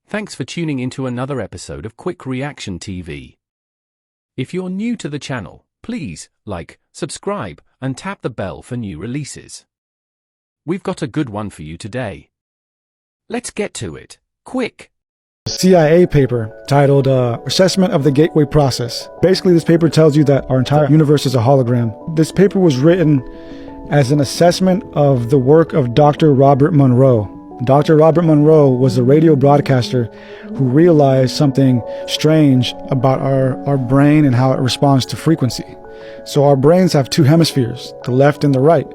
Thanks for tuning into another episode of Quick Reaction TV. If you're new to the channel, please like, subscribe, and tap the bell for new releases. We've got a good one for you today. Let's get to it, quick! CIA paper titled Assessment of the Gateway Process. Basically, this paper tells you that our entire universe is a hologram. This paper was written as an assessment of the work of Dr. Robert Monroe. Dr. Robert Monroe was a radio broadcaster who realized something strange about our brain and how it responds to frequency. So our brains have two hemispheres, the left and the right,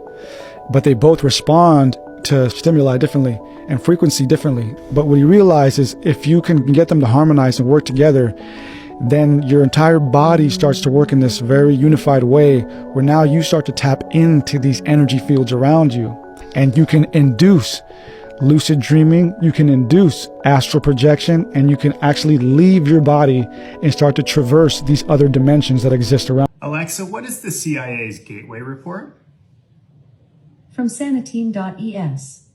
but they both respond to stimuli differently and frequency differently. But what he realized is if you can get them to harmonize and work together, then your entire body starts to work in this very unified way where now you start to tap into these energy fields around you, and you can induce lucid dreaming, you can induce astral projection, and you can actually leave your body and start to traverse these other dimensions that exist around. Alexa, what is the CIA's Gateway Report? From Sanateam.es.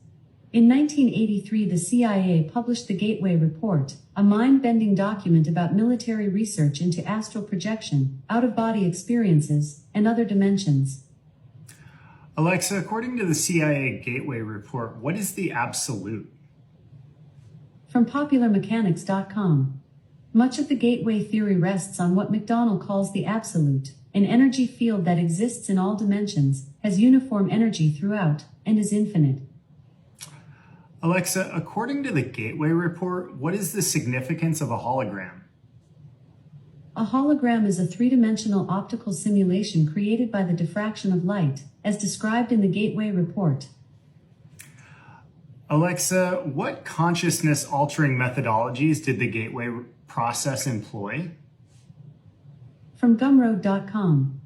In 1983, the CIA published the Gateway Report, a mind-bending document about military research into astral projection, out-of-body experiences, and other dimensions. Alexa, according to the CIA Gateway Report, what is the absolute? From PopularMechanics.com. Much of the Gateway theory rests on what McDonald calls the absolute, an energy field that exists in all dimensions, has uniform energy throughout, and is infinite. Alexa, according to the Gateway Report, what is the significance of a hologram? A hologram is a three-dimensional optical simulation created by the diffraction of light, as described in the Gateway Report. Alexa, what consciousness-altering methodologies did the Gateway process employ? From Gumroad.com.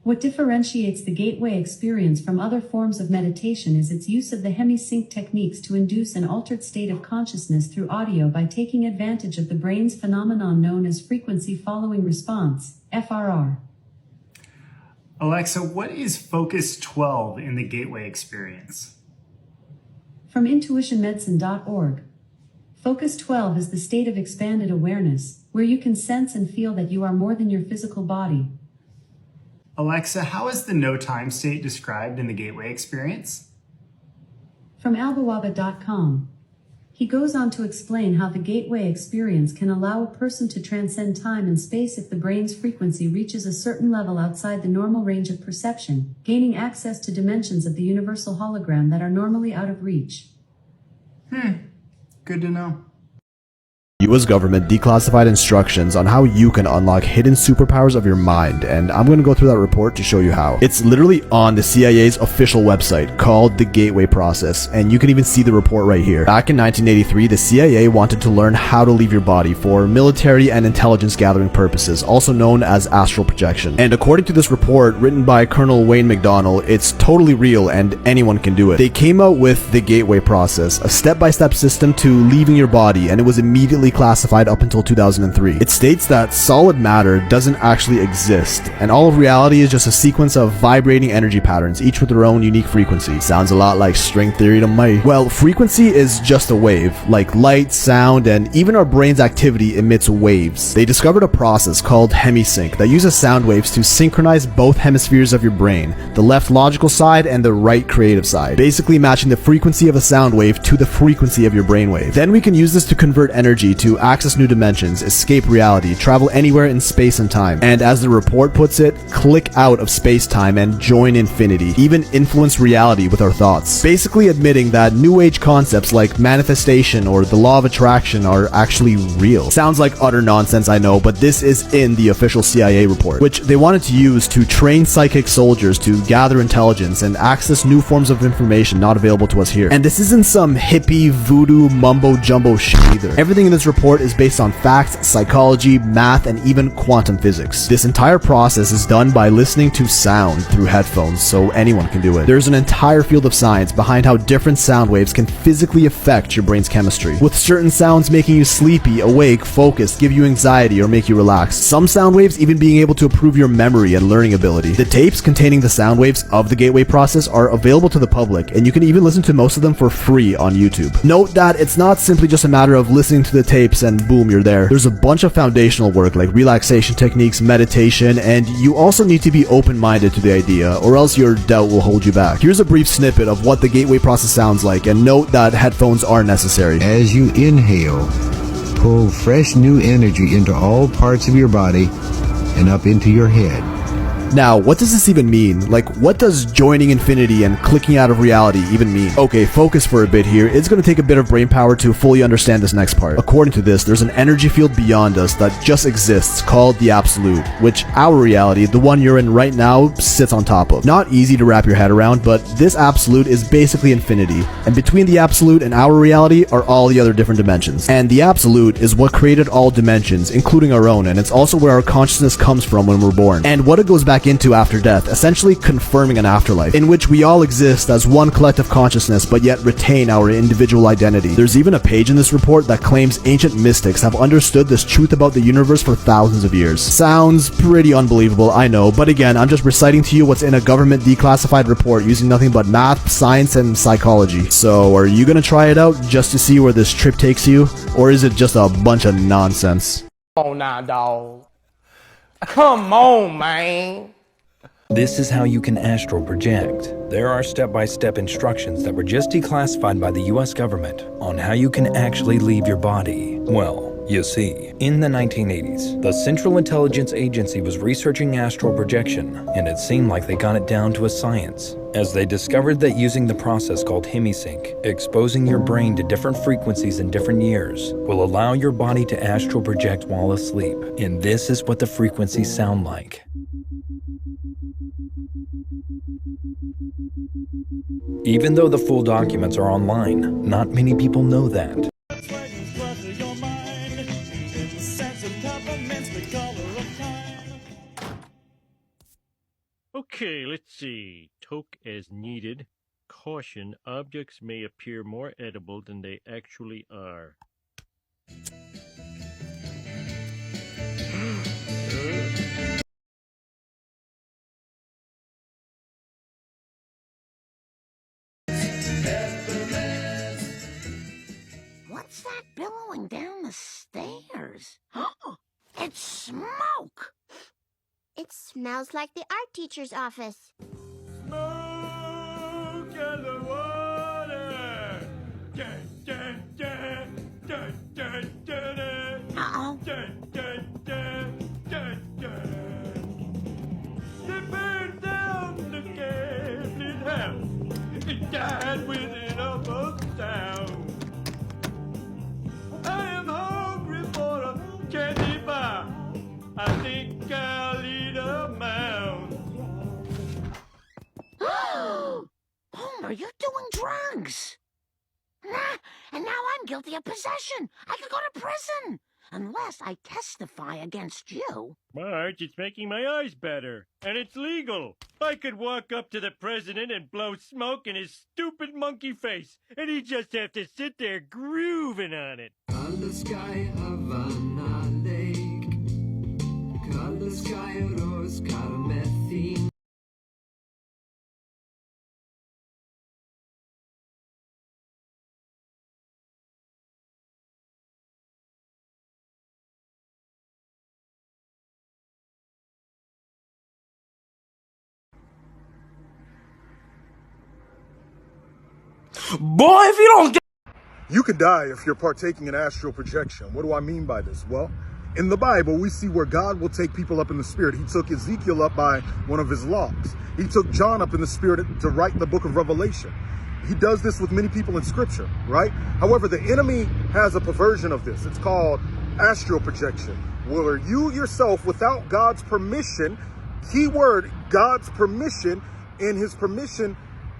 What differentiates the Gateway experience from other forms of meditation is its use of the hemi-sync techniques to induce an altered state of consciousness through audio by taking advantage of the brain's phenomenon known as frequency following response, FRR. Alexa, what is Focus 12 in the Gateway experience? From intuitionmedicine.org. Focus 12 is the state of expanded awareness, where you can sense and feel that you are more than your physical body. Alexa, how is the no-time state described in the Gateway experience? From albawaba.com. He goes on to explain how the Gateway experience can allow a person to transcend time and space if the brain's frequency reaches a certain level outside the normal range of perception, gaining access to dimensions of the universal hologram that are normally out of reach. Good to know. U.S. government declassified instructions on how you can unlock hidden superpowers of your mind, and I'm going to go through that report to show you how. It's literally on the CIA's official website called the Gateway Process, and you can even see the report right here. Back in 1983, the CIA wanted to learn how to leave your body for military and intelligence gathering purposes, also known as astral projection. And according to this report, written by Colonel Wayne McDonald, it's totally real and anyone can do it. They came out with the Gateway Process, a step-by-step system to leaving your body, and it was immediately classified up until 2003. It states that solid matter doesn't actually exist, and all of reality is just a sequence of vibrating energy patterns, each with their own unique frequency. Sounds a lot like string theory to me. Well, frequency is just a wave, like light, sound, and even our brain's activity emits waves. They discovered a process called hemi-sync that uses sound waves to synchronize both hemispheres of your brain, the left logical side and the right creative side, basically matching the frequency of a sound wave to the frequency of your brainwave. Then we can use this to convert energy to access new dimensions, escape reality, travel anywhere in space and time, and as the report puts it, click out of space-time and join infinity, even influence reality with our thoughts. Basically admitting that new age concepts like manifestation or the law of attraction are actually real. Sounds like utter nonsense, I know, but this is in the official CIA report, which they wanted to use to train psychic soldiers to gather intelligence and access new forms of information not available to us here. And this isn't some hippie, voodoo, mumbo-jumbo shit either. Everything in this report is based on facts, psychology, math, and even quantum physics. This entire process is done by listening to sound through headphones, so anyone can do it. There's an entire field of science behind how different sound waves can physically affect your brain's chemistry, with certain sounds making you sleepy, awake, focused, give you anxiety, or make you relax. Some sound waves even being able to improve your memory and learning ability. The tapes containing the sound waves of the Gateway Process are available to the public, and you can even listen to most of them for free on YouTube. Note that it's not simply just a matter of listening to the tapes and boom, you're there. There's a bunch of foundational work like relaxation techniques, meditation, and you also need to be open-minded to the idea, or else your doubt will hold you back. Here's a brief snippet of what the gateway process sounds like, and note that headphones are necessary. As you inhale, pull fresh new energy into all parts of your body and up into your head. Now, what does this even mean? Like, what does joining infinity and clicking out of reality even mean? Okay, focus for a bit here. It's going to take a bit of brain power to fully understand this next part. According to this, there's an energy field beyond us that just exists called the Absolute, which our reality, the one you're in right now, sits on top of. Not easy to wrap your head around, but this Absolute is basically infinity, and between the Absolute and our reality are all the other different dimensions. And the Absolute is what created all dimensions, including our own, and it's also where our consciousness comes from when we're born, and what it goes back into after death, essentially confirming an afterlife, in which we all exist as one collective consciousness but yet retain our individual identity. There's even a page in this report that claims ancient mystics have understood this truth about the universe for thousands of years. Sounds pretty unbelievable, I know, but again, I'm just reciting to you what's in a government declassified report using nothing but math, science, and psychology. So, are you gonna try it out just to see where this trip takes you? Or is it just a bunch of nonsense? Come on now, dog. Come on, man. This is how you can astral project. There are step-by-step instructions that were just declassified by the US government on how you can actually leave your body. Well, you see, in the 1980s, the Central Intelligence Agency was researching astral projection, and it seemed like they got it down to a science, as they discovered that using the process called hemisync, exposing your brain to different frequencies in different years, will allow your body to astral project while asleep. And this is what the frequencies sound like. Even though the full documents are online, not many people know that. Okay, let's see. Toke as needed. Caution, objects may appear more edible than they actually are. What's that billowing down the stairs? It's smoke! It smells like the art teacher's office. Smoke in the water! Dun, dun, dun, dun, dun, dun, dun. Uh-oh. Dun, dun, dun, dun, dun. They burned down the gambling house. It died within a month's sound. I am hungry for a candy bar. I think I'll eat a mound. Homer, you're doing drugs. And now I'm guilty of possession. I could go to prison. Unless I testify against you. Marge, it's making my eyes better. And it's legal. I could walk up to the president and blow smoke in his stupid monkey face. And he'd just have to sit there grooving on it. Color sky, Havana Lake. Color sky, rose, caramethine. Boy, if you don't get... You could die if you're partaking in astral projection. What do I mean by this? Well, in the Bible, we see where God will take people up in the spirit. He took Ezekiel up by one of his logs. He took John up in the spirit to write the book of Revelation. He does this with many people in scripture, right? However, the enemy has a perversion of this. It's called astral projection, where you yourself, without God's permission, keyword, God's permission, and his permission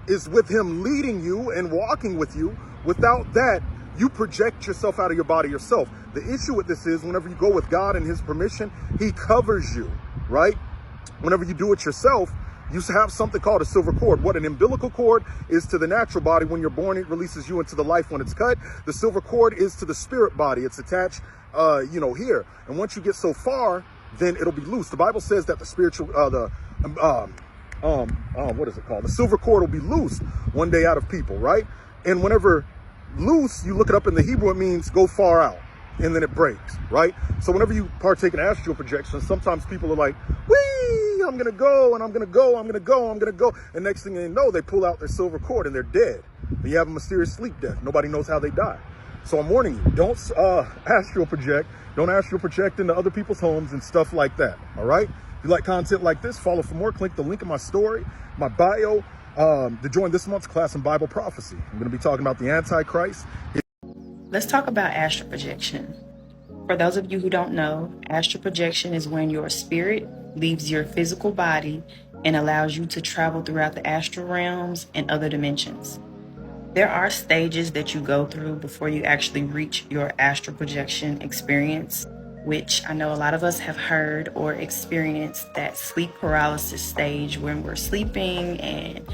is with him leading you and walking with you. Without that, you project yourself out of your body yourself. The issue with this is whenever you go with God and his permission, he covers you, right? Whenever you do it yourself, you have something called a silver cord. What an umbilical cord is to the natural body. When you're born, it releases you into the life when it's cut. The silver cord is to the spirit body. It's attached, here. And once you get so far, then it'll be loose. The Bible says that the spiritual, what is it called? The silver cord will be loosed one day out of people, right? And whenever loose, you look it up in the Hebrew, it means go far out, and then it breaks, right? So whenever you partake in astral projection, sometimes people are like, wee, I'm gonna go, and I'm gonna go, I'm gonna go, I'm gonna go. And next thing they know, they pull out their silver cord and they're dead. And you have a mysterious sleep death. Nobody knows how they die. So I'm warning you, don't astral project. Don't astral project into other people's homes and stuff like that, all right? If you like content like this, follow for more. Click the link in my story, my bio, to join this month's class in Bible prophecy. I'm gonna be talking about the Antichrist. Let's talk about astral projection. For those of you who don't know, astral projection is when your spirit leaves your physical body and allows you to travel throughout the astral realms and other dimensions. There are stages that you go through before you actually reach your astral projection experience, which I know a lot of us have heard or experienced that sleep paralysis stage when we're sleeping and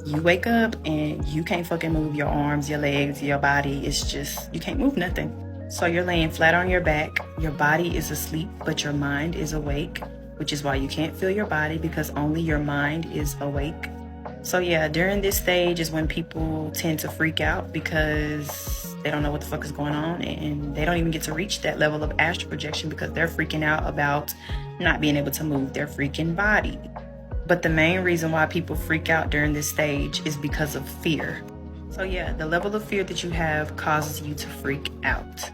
you wake up and you can't fucking move your arms, your legs, your body. It's just, you can't move nothing. So you're laying flat on your back, your body is asleep, but your mind is awake, which is why you can't feel your body because only your mind is awake. So yeah, during this stage is when people tend to freak out because they don't know what the fuck is going on and they don't even get to reach that level of astral projection because they're freaking out about not being able to move their freaking body. But the main reason why people freak out during this stage is because of fear. So yeah, the level of fear that you have causes you to freak out.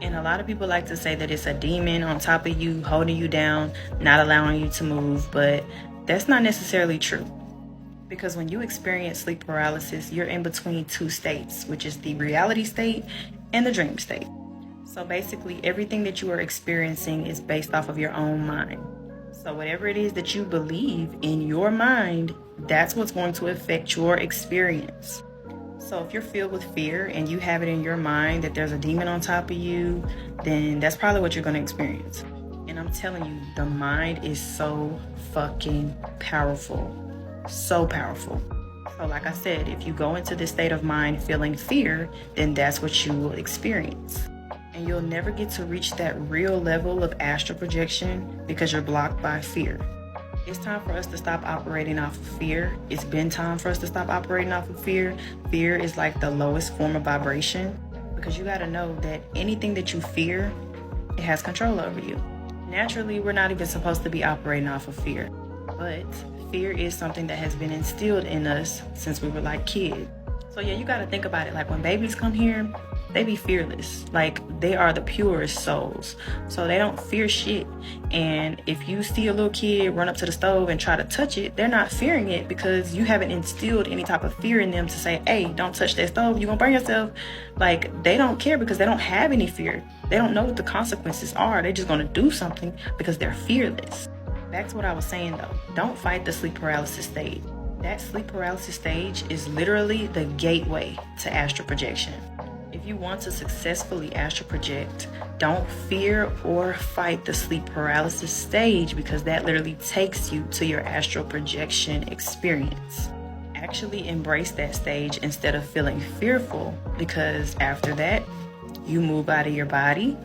And a lot of people like to say that it's a demon on top of you, holding you down, not allowing you to move, but that's not necessarily true. Because when you experience sleep paralysis, you're in between two states, which is the reality state and the dream state. So basically, everything that you are experiencing is based off of your own mind. So whatever it is that you believe in your mind, that's what's going to affect your experience. So if you're filled with fear and you have it in your mind that there's a demon on top of you, then that's probably what you're going to experience. And I'm telling you, the mind is so fucking powerful. So powerful. So like I said, if you go into this state of mind feeling fear, then that's what you will experience. And you'll never get to reach that real level of astral projection because you're blocked by fear. It's time for us to stop operating off of fear. It's been time for us to stop operating off of fear. Fear is like the lowest form of vibration because you got to know that anything that you fear, it has control over you. Naturally, we're not even supposed to be operating off of fear, but fear is something that has been instilled in us since we were like kids. So yeah, you got to think about it. Like when babies come here, they be fearless. Like they are the purest souls. So they don't fear shit. And if you see a little kid run up to the stove and try to touch it, they're not fearing it because you haven't instilled any type of fear in them to say, hey, don't touch that stove, you're gonna burn yourself. Like they don't care because they don't have any fear. They don't know what the consequences are. They're just gonna do something because they're fearless. Back to what I was saying though, don't fight the sleep paralysis stage. That sleep paralysis stage is literally the gateway to astral projection. If you want to successfully astral project, don't fear or fight the sleep paralysis stage because that literally takes you to your astral projection experience. Actually embrace that stage instead of feeling fearful because after that, you move out of your body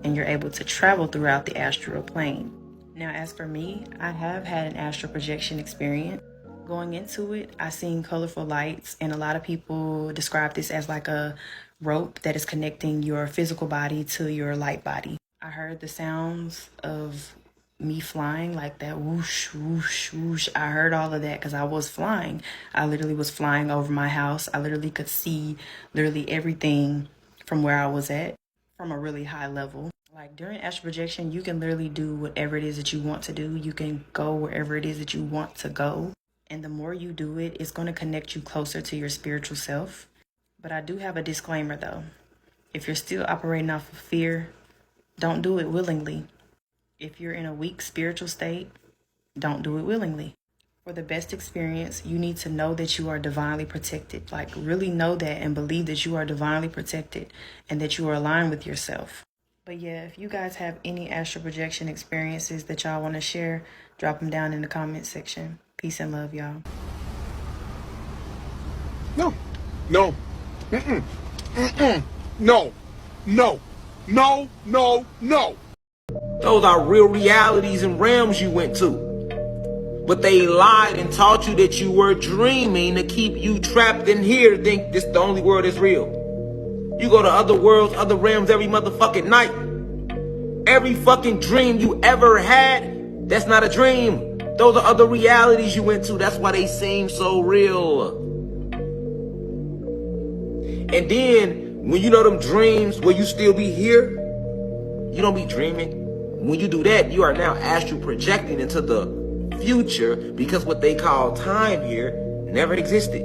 and you're able to travel throughout the astral plane. Now, as for me, I have had an astral projection experience. Going into it, I seen colorful lights, and a lot of people describe this as like a rope that is connecting your physical body to your light body. I heard the sounds of me flying, like that whoosh, whoosh, whoosh. I heard all of that because I was flying. I literally was flying over my house. I literally could see literally everything from where I was at from a really high level. Like during astral projection, you can literally do whatever it is that you want to do. You can go wherever it is that you want to go. And the more you do it, it's going to connect you closer to your spiritual self. But I do have a disclaimer though. If you're still operating off of fear, don't do it willingly. If you're in a weak spiritual state, don't do it willingly. For the best experience, you need to know that you are divinely protected. Like really know that and believe that you are divinely protected and that you are aligned with yourself. But yeah, if you guys have any astral projection experiences that y'all want to share, drop them down in the comment section. Peace and love, y'all. No. No. Mm-mm. Mm-mm. No. No. No. No. No. Those are real realities and realms you went to. But they lied and taught you that you were dreaming to keep you trapped in here to think this the only world is real. You go to other worlds, other realms every motherfucking night. Every fucking dream you ever had, that's not a dream. Those are other realities you went to. That's why they seem so real. And then, when you know them dreams where you still be here, you don't be dreaming. When you do that, you are now astral projecting into the future, because what they call time here never existed.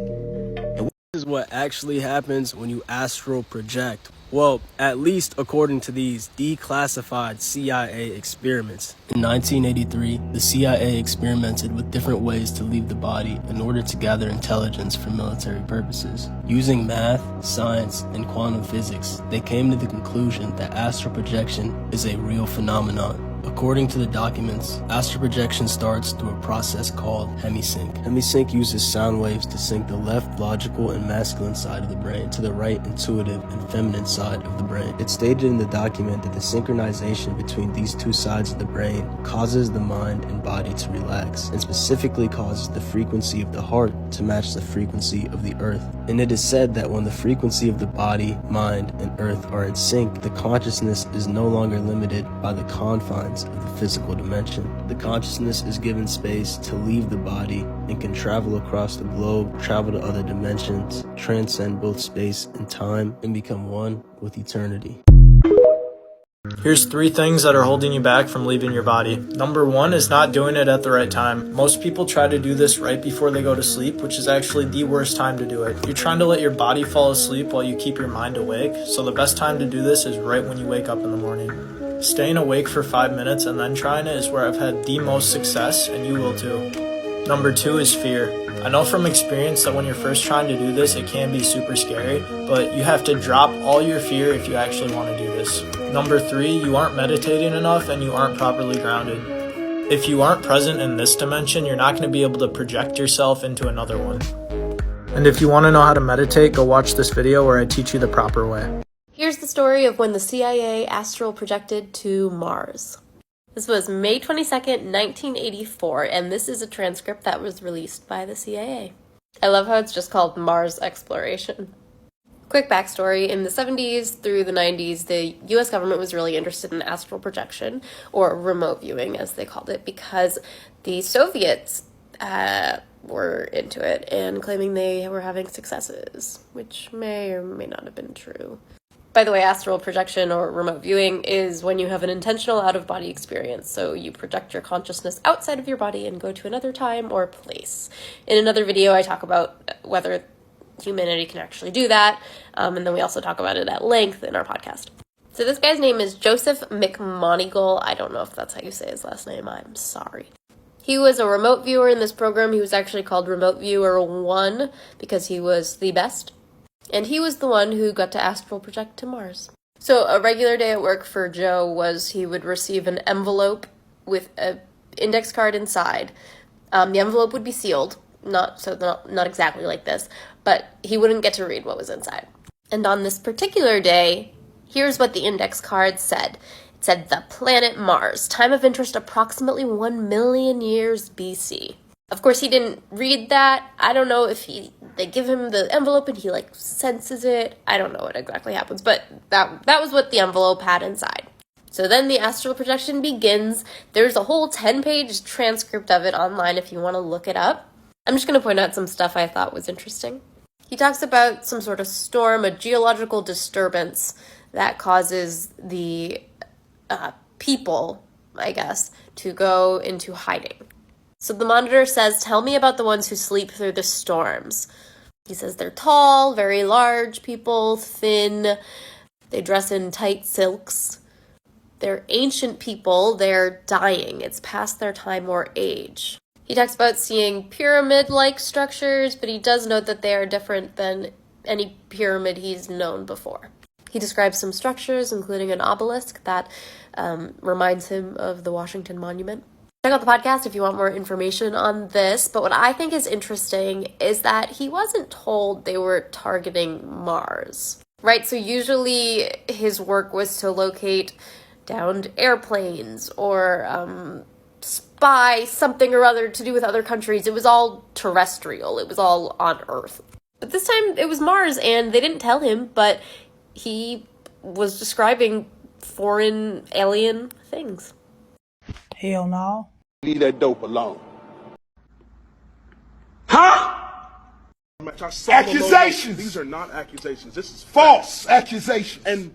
This is what actually happens when you astral project. Well, at least according to these declassified CIA experiments. In 1983, the CIA experimented with different ways to leave the body in order to gather intelligence for military purposes. Using math, science, and quantum physics, they came to the conclusion that astral projection is a real phenomenon. According to the documents, astral projection starts through a process called hemisync. Hemisync uses sound waves to sync the left logical and masculine side of the brain to the right intuitive and feminine side of the brain. It's stated in the document that the synchronization between these two sides of the brain causes the mind and body to relax, and specifically causes the frequency of the heart to match the frequency of the earth. And it is said that when the frequency of the body, mind, and earth are in sync, the consciousness is no longer limited by the confines of the physical dimension. The consciousness is given space to leave the body and can travel across the globe, travel to other dimensions, transcend both space and time, and become one with eternity. Here's 3 things that are holding you back from leaving your body. Number 1 is not doing it at the right time. Most people try to do this right before they go to sleep, which is actually the worst time to do it. You're trying to let your body fall asleep while you keep your mind awake, so the best time to do this is right when you wake up in the morning. Staying awake for 5 minutes and then trying it is where I've had the most success, and you will too. Number 2 is fear. I know from experience that when you're first trying to do this, it can be super scary, but you have to drop all your fear if you actually want to do this. Number 3, you aren't meditating enough and you aren't properly grounded. If you aren't present in this dimension, you're not going to be able to project yourself into another one. And if you want to know how to meditate, go watch this video where I teach you the proper way. Here's the story of when the CIA astral projected to Mars. This was May 22nd, 1984, and this is a transcript that was released by the CIA. I love how it's just called Mars Exploration. Quick backstory, in the 70s through the 90s, the US government was really interested in astral projection, or remote viewing as they called it, because the Soviets were into it and claiming they were having successes, which may or may not have been true. By the way, astral projection or remote viewing is when you have an intentional out-of-body experience. So you project your consciousness outside of your body and go to another time or place. In another video, I talk about whether humanity can actually do that. And then we also talk about it at length in our podcast. So this guy's name is Joseph McMonigle. I don't know if that's how you say his last name. I'm sorry. He was a remote viewer in this program. He was actually called Remote Viewer 1 because he was the best. And he was the one who got to astral project to Mars. So a regular day at work for Joe was he would receive an envelope with an index card inside. The envelope would be sealed, not exactly like this, but he wouldn't get to read what was inside. And on this particular day, here's what the index card said. It said, "The planet Mars, time of interest approximately 1 million years BC." Of course, he didn't read that. I don't know if they give him the envelope and he senses it. I don't know what exactly happens, but that was what the envelope had inside. So then the astral projection begins. There's a whole 10-page transcript of it online if you want to look it up. I'm just going to point out some stuff I thought was interesting. He talks about some sort of storm, a geological disturbance that causes the people, I guess, to go into hiding. So the monitor says, "Tell me about the ones who sleep through the storms." He says they're tall, very large people, thin, they dress in tight silks. They're ancient people, they're dying, it's past their time or age. He talks about seeing pyramid-like structures, but he does note that they are different than any pyramid he's known before. He describes some structures, including an obelisk that reminds him of the Washington Monument. Check out the podcast if you want more information on this, but what I think is interesting is that he wasn't told they were targeting Mars, right? So usually his work was to locate downed airplanes or spy something or other to do with other countries. It was all terrestrial. It was all on Earth. But this time it was Mars, and they didn't tell him, but he was describing foreign alien things. Hell no. Leave that dope alone. Accusations. These are not accusations. This is False accusations. And